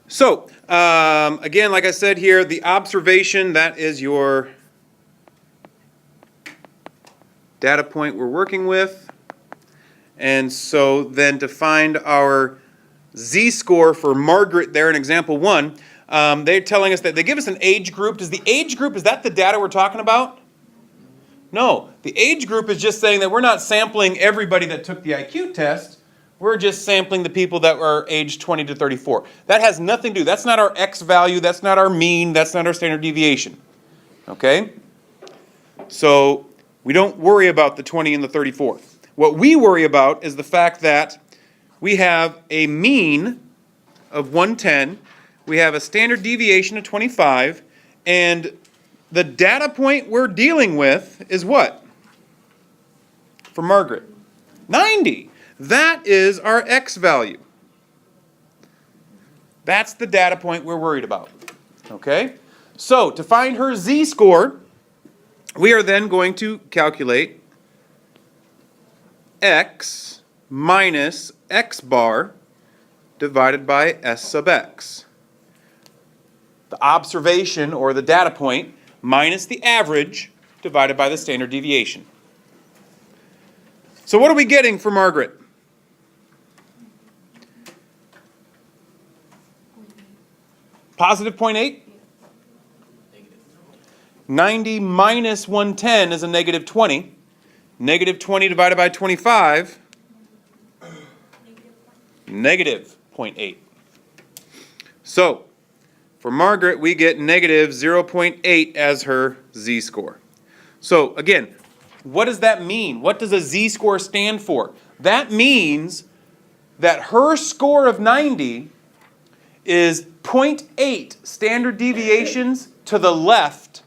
So, again, like I said here, the observation, that is your data point we're working with. And so then to find our Z-score for Margaret there in example 1, they're telling us that they give us an age group. Does the age group, is that the data we're talking about? No. The age group is just saying that we're not sampling everybody that took the IQ test. We're just sampling the people that were aged 20 to 34. That has nothing to do. That's not our X value. That's not our mean. That's not our standard deviation. Okay? So we don't worry about the 20 and the 34. What we worry about is the fact that we have a mean of 110. We have a standard deviation of 25. And the data point we're dealing with is what? For Margaret? 90. That is our X value. That's the data point we're worried about. Okay? So, to find her Z-score, we are then going to calculate X minus X bar divided by S sub X. The observation, or the data point, minus the average divided by the standard deviation. So what are we getting for Margaret? Positive 0.8? 90 minus 110 is a negative 20. Negative 20 divided by 25, negative 0.8. So, for Margaret, we get negative 0.8 as her Z-score. So, again, what does that mean? What does a Z-score stand for? That means that her score of 90 is 0.8 standard deviations to the left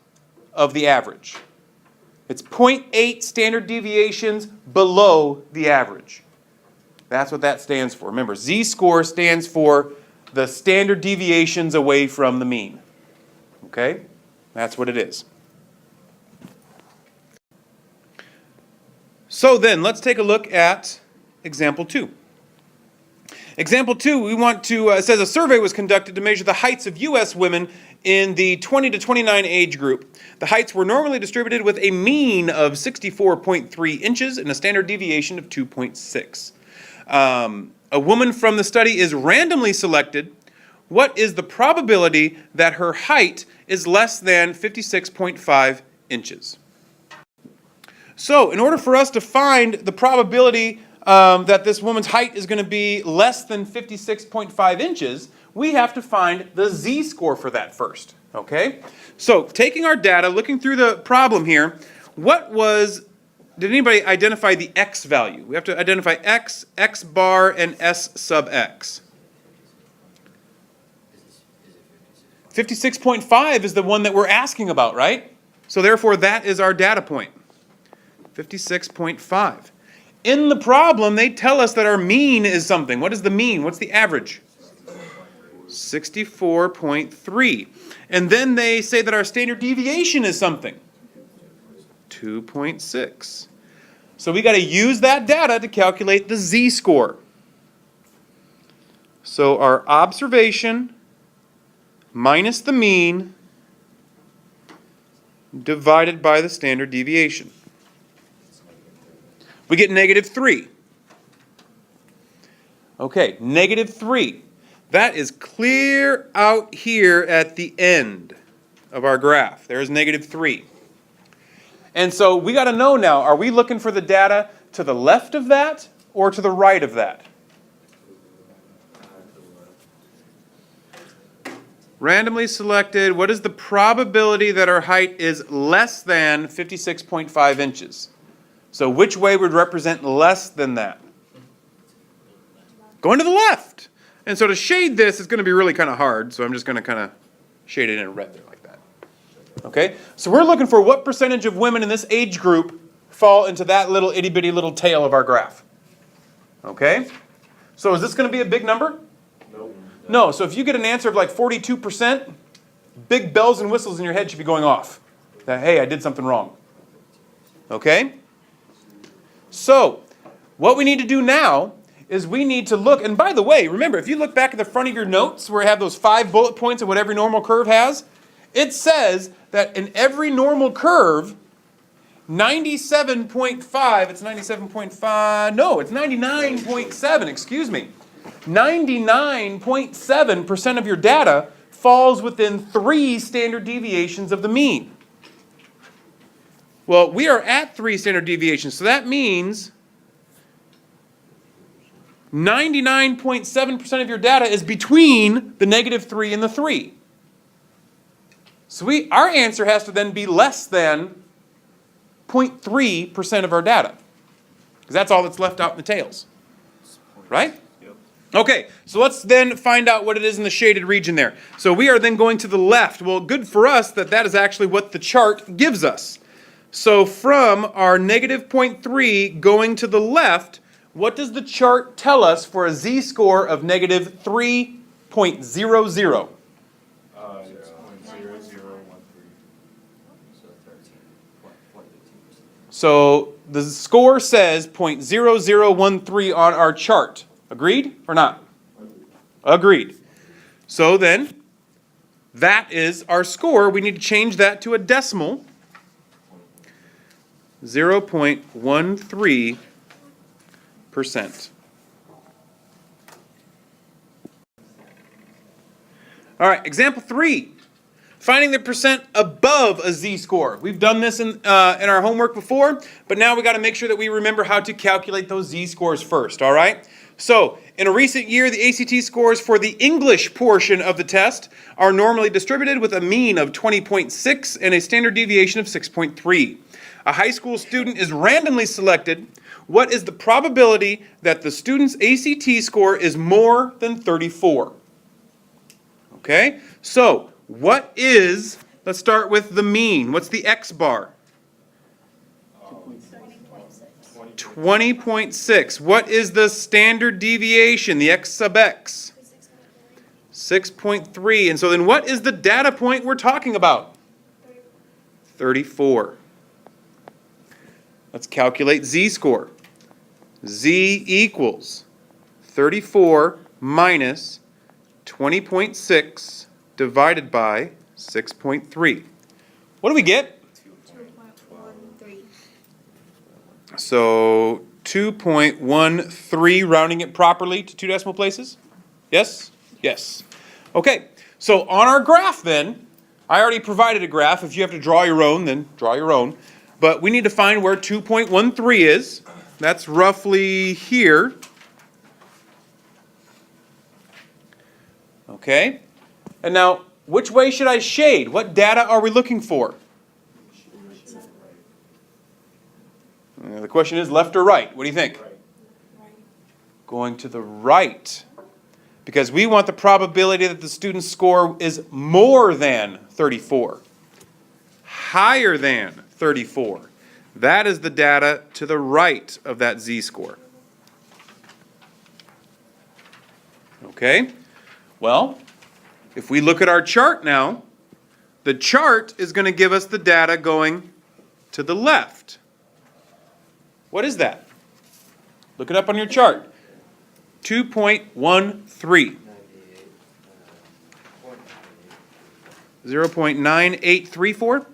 of the average. It's 0.8 standard deviations below the average. That's what that stands for. Remember, Z-score stands for the standard deviations away from the mean. Okay? That's what it is. So then, let's take a look at example 2. Example 2, we want to, it says a survey was conducted to measure the heights of U.S. women in the 20 to 29 age group. The heights were normally distributed with a mean of 64.3 inches and a standard deviation of 2.6. A woman from the study is randomly selected. What is the probability that her height is less than 56.5 inches? So, in order for us to find the probability that this woman's height is going to be less than 56.5 inches, we have to find the Z-score for that first. Okay? So, taking our data, looking through the problem here, did anybody identify the X value? We have to identify X, X bar, and S sub X. 56.5 is the one that we're asking about, right? So therefore, that is our data point. 56.5. In the problem, they tell us that our mean is something. What is the mean? What's the average? 64.3. And then they say that our standard deviation is something. 2.6. So we got to use that data to calculate the Z-score. So our observation minus the mean divided by the standard deviation. We get negative 3. Okay, negative 3. That is clear out here at the end of our graph. There's negative 3. And so we got to know now, are we looking for the data to the left of that or to the right of that? Randomly selected, what is the probability that our height is less than 56.5 inches? So which way would represent less than that? Going to the left. And so to shade this is going to be really kind of hard, so I'm just going to kind of shade it in red there like that. Okay? So we're looking for what percentage of women in this age group fall into that little itty-bitty little tail of our graph. Okay? So is this going to be a big number? No. So if you get an answer of like 42%, big bells and whistles in your head should be going off. That, hey, I did something wrong. Okay? So what we need to do now is we need to look, and by the way, remember, if you look back at the front of your notes where I have those 5 bullet points of what every normal curve has, it says that in every normal curve, 97.5, it's 97.5, no, it's 99.7, excuse me. 99.7% of your data falls within 3 standard deviations of the mean. Well, we are at 3 standard deviations, so that means 99.7% of your data is between the -3 and the 3. So our answer has to then be less than 0.3% of our data, because that's all that's left out in the tails, right? Yep. Okay, so let's then find out what it is in the shaded region there. So we are then going to the left. Well, good for us that that is actually what the chart gives us. So from our -0.3 going to the left, what does the chart tell us for a z-score of -3.00? So the score says 0.0013 on our chart. Agreed or not? Agreed. So then, that is our score. We need to change that to a decimal. 0.13%. All right, example 3. Finding the percent above a z-score. We've done this in our homework before, but now we got to make sure that we remember how to calculate those z-scores first, all right? So, in a recent year, the ACT scores for the English portion of the test are normally distributed with a mean of 20.6 and a standard deviation of 6.3. A high school student is randomly selected. What is the probability that the student's ACT score is more than 34? Okay, so what is, let's start with the mean. What's the X bar? 20.6. What is the standard deviation, the X sub X? 6.3. And so then what is the data point we're talking about? 34. Let's calculate z-score. Z equals 34 minus 20.6 divided by 6.3. What do we get? 2.13. So 2.13, rounding it properly to 2 decimal places? Yes? Yes. Okay, so on our graph then, I already provided a graph. If you have to draw your own, then draw your own. But we need to find where 2.13 is. That's roughly here. Okay. And now, which way should I shade? What data are we looking for? The question is left or right? What do you think? Right. Going to the right. Because we want the probability that the student's score is more than 34. Higher than 34. That is the data to the right of that z-score. Okay? Well, if we look at our chart now, the chart is going to give us the data going to the left. What is that? Look it up on your chart. 2.13. 0.9834?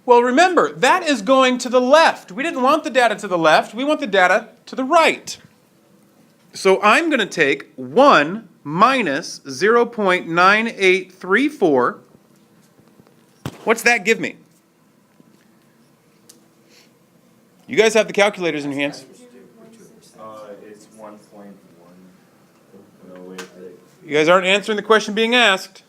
Well, remember, that is going to the left. We didn't want the data to the left. We want the data to the right. So I'm going to take 1 minus 0.9834. What's that give me? You guys have the calculators in your hands. It's 1.1. No, wait. You guys aren't answering the question being asked.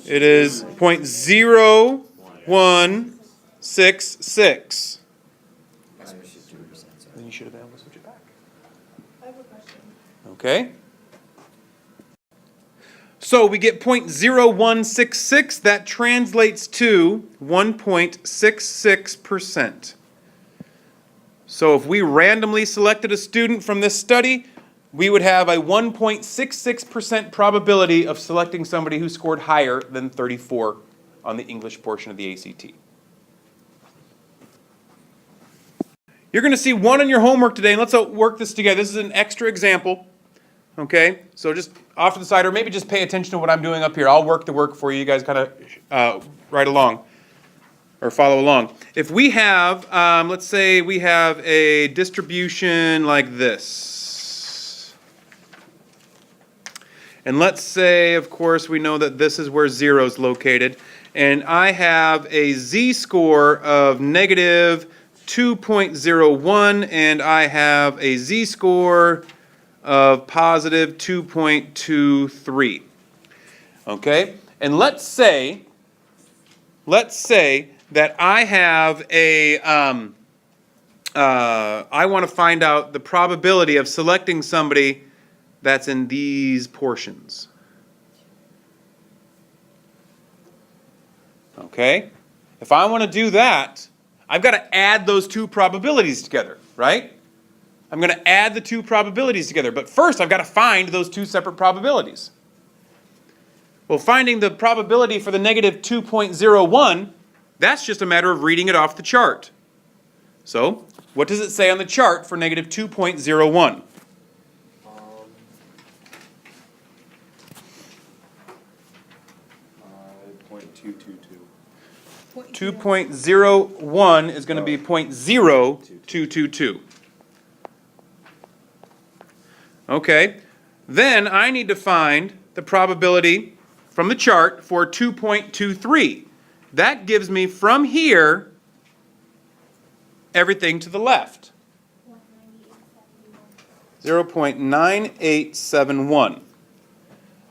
It is 0.0166. Then you should have been able to switch it back. I have a question. Okay. So we get 0.0166. That translates to 1.66%. So if we randomly selected a student from this study, we would have a 1.66% probability of selecting somebody who scored higher than 34 on the English portion of the ACT. You're going to see one in your homework today, and let's work this together. This is an extra example, okay? So just off to the side, or maybe just pay attention to what I'm doing up here. I'll work the work for you. You guys kind of ride along or follow along. If we have, let's say we have a distribution like this. And let's say, of course, we know that this is where 0 is located. And I have a z-score of negative 2.01, and I have a z-score of positive 2.23. Okay? And let's say that I have a, I want to find out the probability of selecting somebody that's in these portions. Okay? If I want to do that, I've got to add those two probabilities together, right? I'm going to add the two probabilities together, but first I've got to find those two separate probabilities. Well, finding the probability for the negative 2.01, that's just a matter of reading it off the chart. So, what does it say on the chart for negative 2.01? 2.01 is going to be 0.0222. Okay, then I need to find the probability from the chart for 2.23. That gives me from here everything to the left. 0.9871.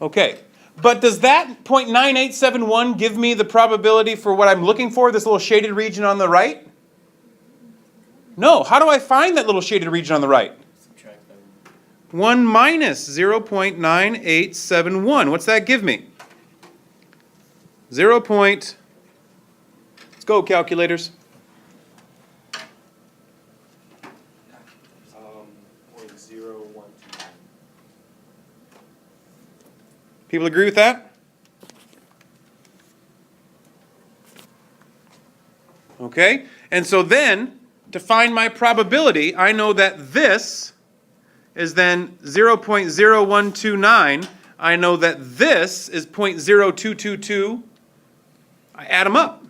Okay. But does that 0.9871 give me the probability for what I'm looking for, this little shaded region on the right? No. How do I find that little shaded region on the right? Subtract them. 1 minus 0.9871. What's that give me? 0. Let's go, calculators. 0.0129. People agree with that? Okay, and so then, to find my probability, I know that this is then 0.0129. I know that this is 0.0222. I add them up.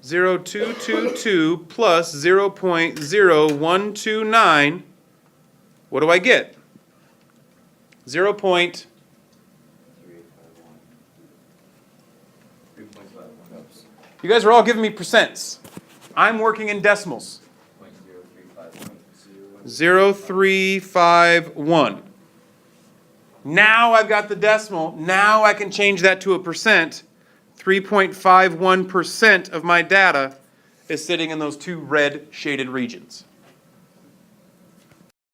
0.222 plus 0.0129. What do I get? 0. You guys are all giving me percents. I'm working in decimals. 0.0351. Now I've got the decimal. Now I can change that to a percent. 3.51% of my data is sitting in those two red shaded regions.